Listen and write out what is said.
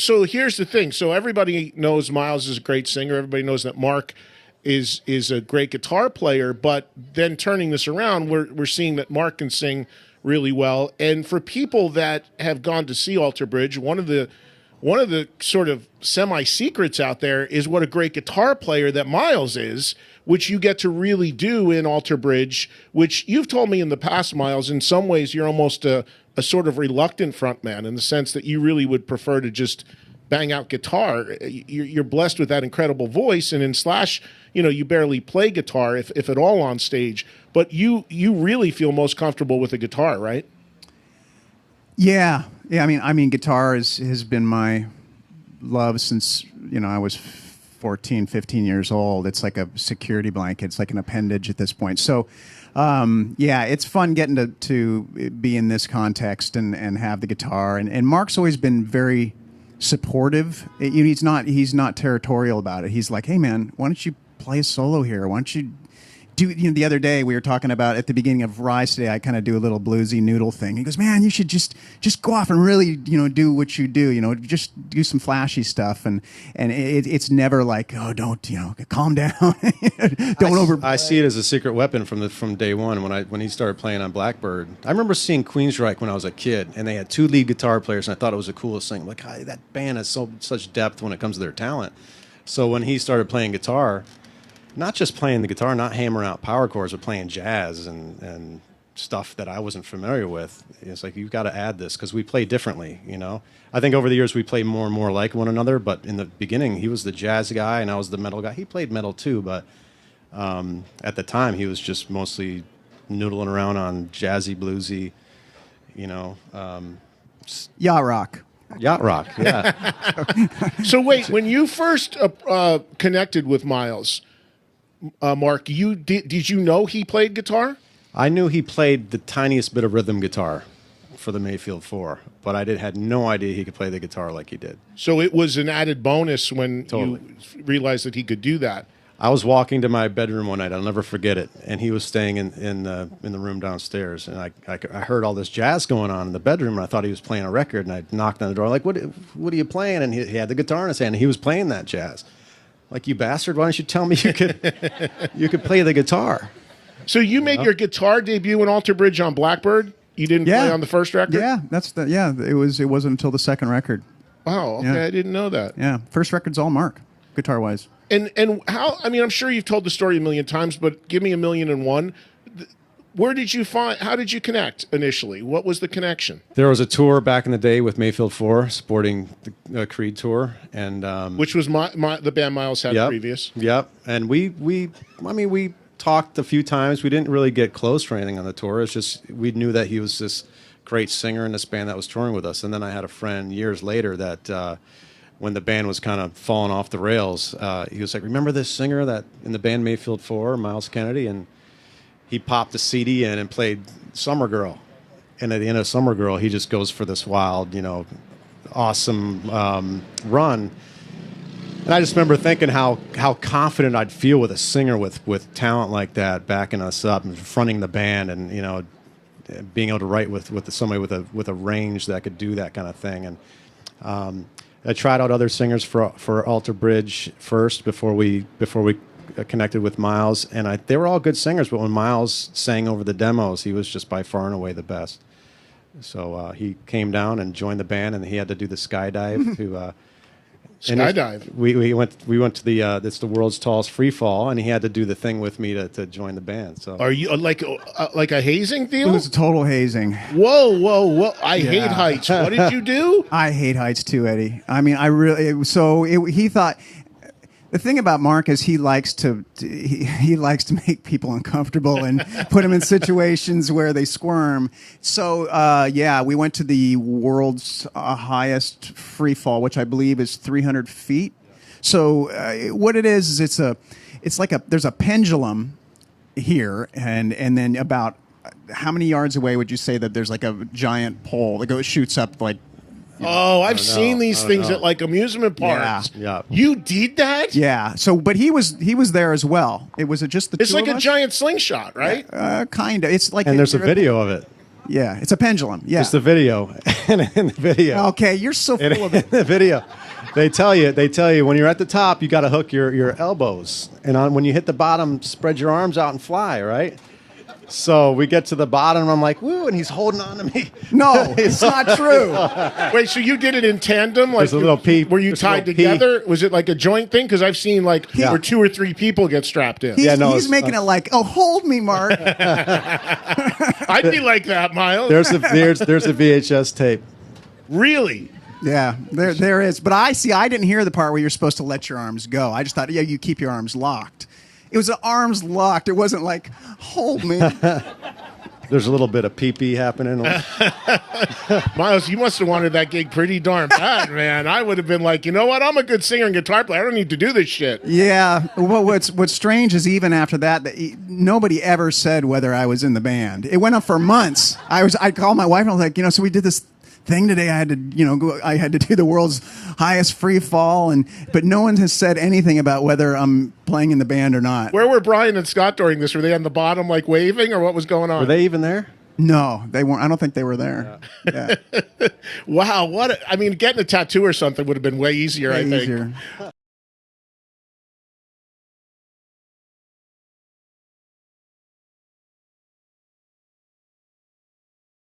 So here's the thing. So everybody knows Myles is a great singer. Everybody knows that Mark is a great guitar player. But then turning this around, we're seeing that Mark can sing really well. And for people that have gone to see Alter Bridge, one of the sort of semi-secrets out there is what a great guitar player that Myles is, which you get to really do in Alter Bridge, which you've told me in the past, Myles, in some ways you're almost a sort of reluctant frontman in the sense that you really would prefer to just bang out guitar. You're blessed with that incredible voice, and in Slash, you barely play guitar, if at all, on stage. But you really feel most comfortable with a guitar, right? Yeah. I mean, guitar has been my love since I was 14, 15 years old. It's like a security blanket. It's like an appendage at this point. So, it's fun getting to be in this context and have the guitar. And Mark's always been very supportive. He's not territorial about it. He's like, hey man, why don't you play a solo here? Why don't you do, the other day we were talking about at the beginning of Rise Today, I kind of do a little bluesy noodle thing. He goes, man, you should just go off and really, do what you do, just do some flashy stuff. And it's never like, oh, don't, calm down. Don't over. I see it as a secret weapon from day one when he started playing on Blackbird. I remember seeing Queensryche when I was a kid, and they had 2 lead guitar players, and I thought it was the coolest thing. Like, that band has such depth when it comes to their talent. So when he started playing guitar, not just playing the guitar, not hammering out power chords, but playing jazz and stuff that I wasn't familiar with. It's like, you've got to add this because we play differently, I think over the years we played more and more like one another, but in the beginning he was the jazz guy and I was the metal guy. He played metal too, but at the time he was just mostly noodling around on jazzy, bluesy, yacht rock. Yacht rock, yeah. So wait, when you first connected with Myles, Mark, did you know he played guitar? I knew he played the tiniest bit of rhythm guitar for the Mayfield 4, but I had no idea he could play the guitar like he did. So it was an added bonus when you realized that he could do that. I was walking to my bedroom one night, I'll never forget it, and he was staying in the room downstairs, and I heard all this jazz going on in the bedroom, and I thought he was playing a record, and I knocked on the door, like, what are you playing? And he had the guitar in his hand, and he was playing that jazz. Like, you bastard, why don't you tell me you could play the guitar? So you made your guitar debut in Alter Bridge on Blackbird? You didn't play on the first record? Yeah, it wasn't until the second record. Oh, okay, yeah. I didn't know that. Yeah, first record's all Mark, guitar-wise. And how, I'm sure you've told the story a million times, but give me 1,000,001. How did you connect initially? What was the connection? There was a tour back in the day with Mayfield 4, supporting the Creed tour, and which was the band Myles had previous. Yep, and we talked a few times. We didn't really get close or anything on the tour. It's just we knew that he was this great singer in this band that was touring with us. And then I had a friend years later that when the band was kind of falling off the rails, he was like, "Remember this singer that in the band Mayfield 4, Myles Kennedy?" And he popped the CD in and played Summer Girl. And at the end of Summer Girl, he just goes for this wild, awesome run. And I just remember thinking how confident I'd feel with a singer with talent like that, backing us up and fronting the band, and being able to write with somebody with a range that could do that kind of thing. And I tried out other singers for Alter Bridge first before we connected with Myles, and they were all good singers, but when Myles sang over the demos, he was just by far and away the best. So he came down and joined the band, and he had to do the skydive to skydive. We went to the it's the world's tallest free fall, and he had to do the thing with me to join the band. So are you like a hazing deal? It was a total hazing. Whoa! I hate heights. What did you do? I hate heights too, Eddie. I mean, he thought. The thing about Mark is he likes to make people uncomfortable and put them in situations where they squirm. So we went to the world's highest free fall, which I believe is 300 feet. So what it is there's a pendulum here, and then about how many yards away would you say that there's like a giant pole that shoots up like. I've seen these things at like amusement parks. Yeah. You did that? Yeah. So, but he was there as well. It was just the. It's two like of a us? giant slingshot, right? Kind of. It's like. And there's a video of it. Yeah, it's a pendulum. Yeah. It's the video. And in the video. Okay, you're so full of it. In the video. They tell you when you're at the top, you got to hook your elbows. And when you hit the bottom, spread your arms out and fly, right? So we get to the bottom, and I'm like, woo, and he's holding on to me. No, it's not true. Wait, so you did it in tandem? Like, There's a little pee. Were you There's a tied little pee. together? Was it like a joint thing? Because I've seen like Yeah. where 2 or 3 people get strapped in. He's making it like, oh, hold me, Mark. I'd be like that, Myles. There's a VHS tape. Really? Yeah, there is. But I didn't hear the part where you're supposed to let your arms go. I just thought, yeah, you keep your arms locked. It was arms locked. It wasn't like, hold me. There's a little bit of pee-pee happening. Myles, you must have wanted that gig pretty darn bad, man. I would have been like, you know what? I'm a good singer and guitar player. I don't need to do this shit. Yeah. Well, what's strange is even after that nobody ever said whether I was in the band. It went on for months. I called my wife and I was like, so we did this thing today. I had to, I had to do the world's highest free fall, but no one has said anything about whether I'm playing in the band or not. Where were Brian and Scott during this? Were they on the bottom, like waving, or what was going on? Were they even there? No, they weren't. I don't think they were there. Yeah. Wow, getting a tattoo or something would have been way easier. I think. Easier.